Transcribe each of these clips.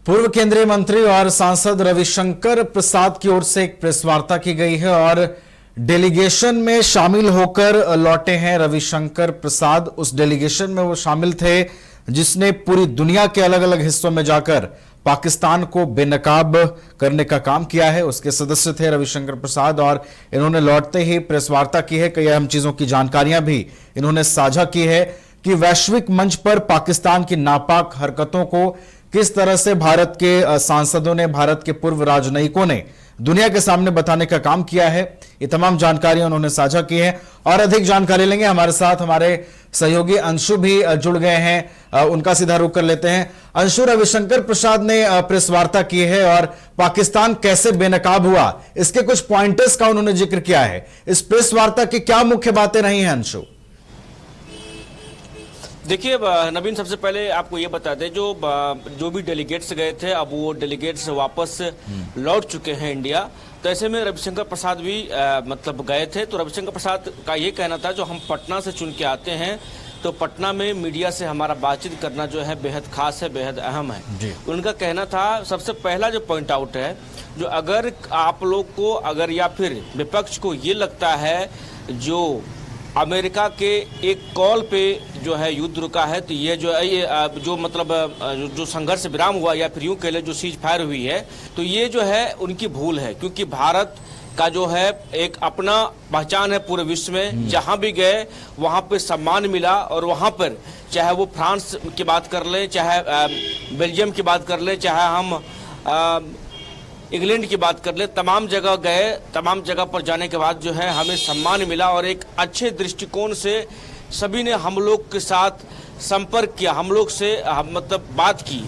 पूर्व केंद्रीय मंत्री और सांसद रविशंकर प्रसाद की ओर से एक प्रेस वार्ता की गई है और डेलीगेशन में शामिल होकर लौटे हैं रविशंकर प्रसाद। उस डेलीगेशन में वो शामिल थे जिसने पूरी दुनिया के अलग अलग हिस्सों में जाकर पाकिस्तान को बेनकाब करने का काम किया है। उसके सदस्य थे रविशंकर प्रसाद और इन्होंने लौटते ही प्रेस वार्ता की है। कई अहम चीजों की जानकारियां भी इन्होंने साझा की है कि वैश्विक मंच पर पाकिस्तान की नापाक हरकतों को किस तरह से भारत के सांसदों ने, भारत के पूर्व राजनयिकों ने दुनिया के सामने बताने का काम किया है। ये तमाम जानकारियां उन्होंने साझा की है और अधिक जानकारी लेंगे। हमारे साथ हमारे सहयोगी अंशु भी जुड़ गए हैं, उनका सीधा रुख कर लेते हैं। अंशु, रविशंकर प्रसाद ने प्रेस वार्ता की है और पाकिस्तान कैसे बेनकाब हुआ, इसके कुछ पॉइंटर्स का उन्होंने जिक्र किया है। इस प्रेस वार्ता की क्या मुख्य बातें रही हैं अंशु? देखिए नवीन, सबसे पहले आपको ये बता दें, जो भी डेलीगेट्स गए थे अब वो डेलीगेट्स वापस लौट चुके हैं इंडिया। तो ऐसे में रविशंकर प्रसाद भी मतलब गए थे। तो रविशंकर प्रसाद का ये कहना था, जो हम पटना से चुन के आते हैं तो पटना में मीडिया से हमारा बातचीत करना जो है बेहद खास है, बेहद अहम है। उनका कहना था, सबसे पहला जो पॉइंट आउट है, जो अगर आप लोग को अगर या फिर विपक्ष को ये लगता है जो अमेरिका के एक कॉल पे जो है युद्ध रुका है, तो ये जो है ये जो मतलब जो संघर्ष विराम हुआ या फिर यूं कह ले जो सीज फायर हुई है, तो ये जो है उनकी भूल है। क्योंकि भारत का जो है एक अपना पहचान है पूरे विश्व में। जहां भी गए वहां पे सम्मान मिला और वहां पर चाहे वो फ्रांस की बात कर ले, चाहे बेल्जियम की बात कर ले, चाहे हम इंग्लैंड की बात कर ले, तमाम जगह गए। तमाम जगह पर जाने के बाद जो है हमें सम्मान मिला और एक अच्छे दृष्टिकोण से सभी ने हम लोग के साथ संपर्क किया, हम लोग से मतलब बात की।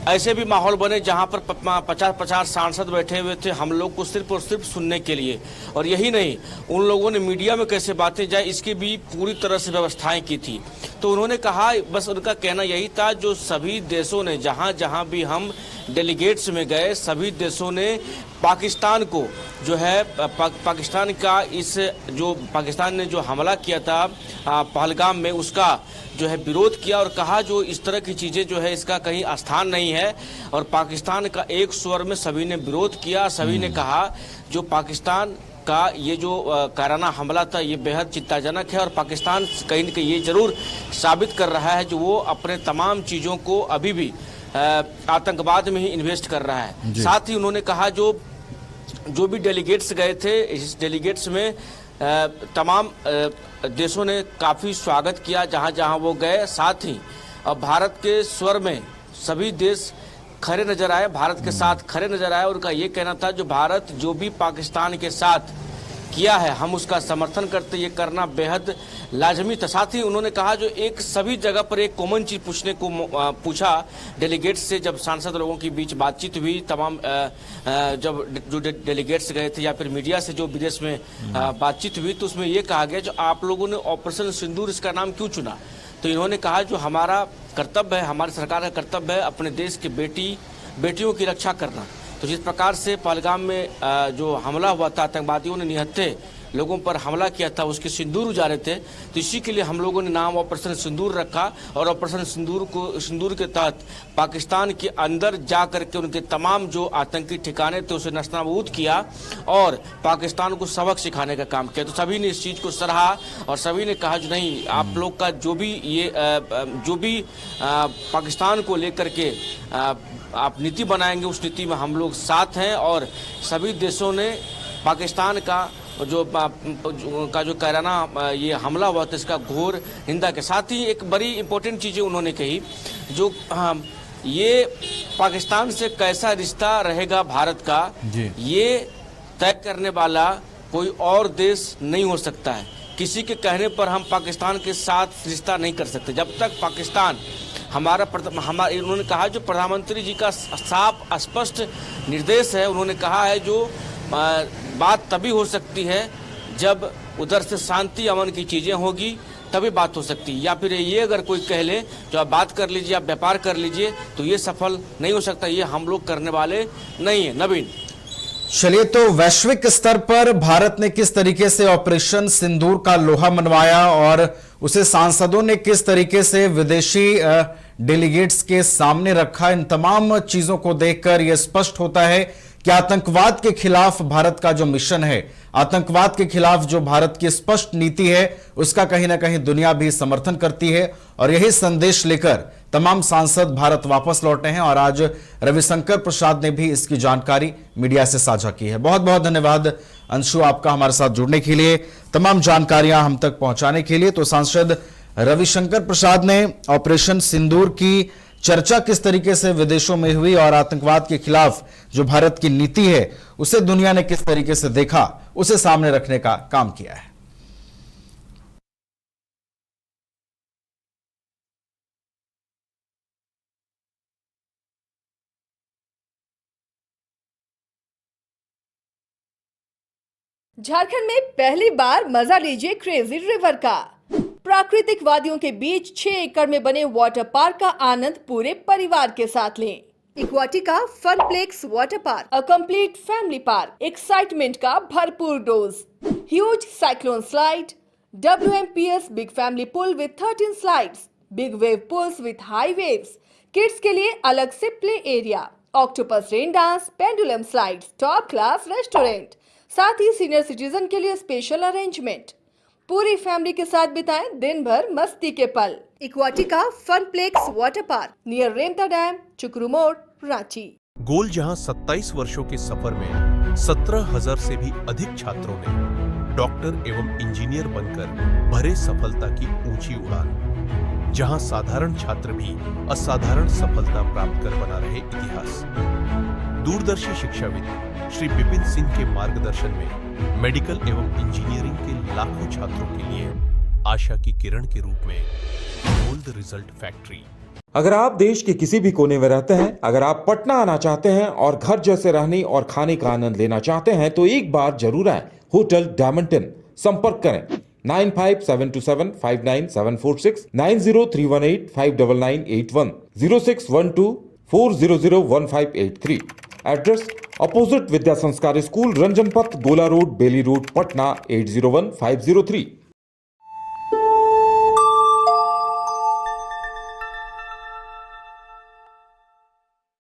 ऐसे भी माहौल बने जहां पर 50-50 सांसद बैठे हुए थे हम लोग को सिर्फ और सिर्फ सुनने के लिए। और यही नहीं, उन लोगों ने मीडिया में कैसे बातें जाए इसकी भी पूरी तरह से व्यवस्थाएं की थी। तो उन्होंने कहा, बस उनका कहना यही था, जो सभी देशों ने जहां जहां भी हम डेलीगेट्स में गए, सभी देशों ने पाकिस्तान को जो है पाकिस्तान का इस जो पाकिस्तान ने जो हमला किया था पहलगाम में, उसका जो है विरोध किया और कहा जो इस तरह की चीज़ें जो है इसका कहीं स्थान नहीं है। और पाकिस्तान का एक स्वर में सभी ने विरोध किया। सभी ने कहा जो पाकिस्तान का ये जो काराना हमला था ये बेहद चिंताजनक है और पाकिस्तान कहीं न कहीं ये जरूर साबित कर रहा है जो वो अपने तमाम चीज़ों को अभी भी आतंकवाद में ही इन्वेस्ट कर रहा है। साथ ही उन्होंने कहा जो भी डेलीगेट्स गए थे, इस डेलीगेट्स में तमाम देशों ने काफ़ी स्वागत किया जहां जहां वो गए। साथ ही अब भारत के स्वर में सभी देश खड़े नजर आए, भारत के साथ खड़े नजर आए। उनका ये कहना था जो भारत जो भी पाकिस्तान के साथ किया है हम उसका समर्थन करते, ये करना बेहद लाजमी था। साथ ही उन्होंने कहा जो एक सभी जगह पर एक कॉमन चीज पूछा डेलीगेट्स से, जब सांसद लोगों के बीच बातचीत हुई, तमाम जब जो डेलीगेट्स गए थे या फिर मीडिया से जो विदेश में बातचीत हुई, तो उसमें ये कहा गया जो आप लोगों ने ऑपरेशन सिंदूर इसका नाम क्यों चुना। तो इन्होंने कहा जो हमारा कर्तव्य है, हमारी सरकार का कर्तव्य है अपने देश के बेटियों की रक्षा करना। तो जिस प्रकार से पहलगाम में जो हमला हुआ था, आतंकवादियों ने निहत्थे लोगों पर हमला किया था, उसके सिंदूर उजारे थे, तो इसी के लिए हम लोगों ने नाम ऑपरेशन सिंदूर रखा। और ऑपरेशन सिंदूर के तहत पाकिस्तान के अंदर जा करके उनके तमाम जो आतंकी ठिकाने थे उसे नस्तानाबूद किया और पाकिस्तान को सबक सिखाने का काम किया। तो सभी ने इस चीज़ को सराहा और सभी ने कहा जो नहीं, आप लोग का जो भी पाकिस्तान को लेकर के आप नीति बनाएंगे उस नीति में हम लोग साथ हैं। और सभी देशों ने पाकिस्तान का जो कायराना ये हमला हुआ था इसका घोर निंदा के साथ ही एक बड़ी इंपॉर्टेंट चीज़ें उन्होंने कही, जो ये पाकिस्तान से कैसा रिश्ता रहेगा भारत का, ये तय करने वाला कोई और देश नहीं हो सकता है। किसी के कहने पर हम पाकिस्तान के साथ रिश्ता नहीं कर सकते। जब तक पाकिस्तान उन्होंने कहा जो प्रधानमंत्री जी का साफ स्पष्ट निर्देश है, उन्होंने कहा है जो बात तभी हो सकती है जब उधर से शांति अमन की चीज़ें होगी, तभी बात हो सकती है। या फिर ये अगर कोई कह ले जो आप बात कर लीजिए, आप व्यापार कर लीजिए, तो ये सफल नहीं हो सकता, ये हम लोग करने वाले नहीं है। नवीन, चलिए, तो वैश्विक स्तर पर भारत ने किस तरीके से ऑपरेशन सिंदूर का लोहा मनवाया और उसे सांसदों ने किस तरीके से विदेशी डेलीगेट्स के सामने रखा। इन तमाम चीजों को देखकर यह स्पष्ट होता है कि आतंकवाद के खिलाफ भारत का जो मिशन है, आतंकवाद के खिलाफ जो भारत की स्पष्ट नीति है, उसका कहीं ना कहीं दुनिया भी समर्थन करती है। और यही संदेश लेकर तमाम सांसद भारत वापस लौटे हैं और आज रविशंकर प्रसाद ने भी इसकी जानकारी मीडिया से साझा की है। बहुत बहुत धन्यवाद अंशु आपका हमारे साथ जुड़ने के लिए, तमाम जानकारियां हम तक पहुंचाने के लिए। तो सांसद रविशंकर प्रसाद ने ऑपरेशन सिंदूर की चर्चा किस तरीके से विदेशों में हुई और आतंकवाद के खिलाफ जो भारत की नीति है उसे दुनिया ने किस तरीके से देखा, उसे सामने रखने का काम किया है। झारखंड में पहली बार मजा लीजिए क्रेजी रिवर का। प्राकृतिक वादियों के बीच 6 एकड़ में बने वाटर पार्क का आनंद पूरे परिवार के साथ लें। Aquatica Funplex water park, a complete family park, excitement का भरपूर dose, huge cyclone slide, WMPS big family pool with 13 slides, big wave pools with high waves, kids के लिए अलग से play area, octopus rain dance, pendulum slides, top class restaurant, साथ ही senior citizen के लिए स्पेशल अरेंजमेंट। पूरी family के साथ बिताएं दिन भर मस्ती के पल। इक्वाटिका Funplex water park near Remta dam, चुकरू मोड़, रांची। गोल जहां 27 वर्षों के सफर में 17,000 से भी अधिक छात्रों ने डॉक्टर एवं इंजीनियर बनकर भरे सफलता की ऊंची उड़ान, जहां साधारण छात्र भी असाधारण सफलता प्राप्त कर बना रहे इतिहास। दूरदर्शी शिक्षाविद श्री विपिन सिंह के मार्गदर्शन में मेडिकल एवं इंजीनियरिंग के लाखों छात्रों के लिए आशा की किरण के रूप में गोल्ड रिजल्ट फैक्ट्री। अगर आप देश के किसी भी कोने में रहते हैं, अगर आप पटना आना चाहते हैं और घर जैसे रहने और खाने का आनंद लेना चाहते हैं तो एक बार जरूर आए होटल डायमंटन। संपर्क करें 9572759746, 9031859981, 0612400158 एड्रेस अपोजिट विद्या संस्कार स्कूल, रंजन पथ, गोला रोड, बेली रोड, पटना 801503।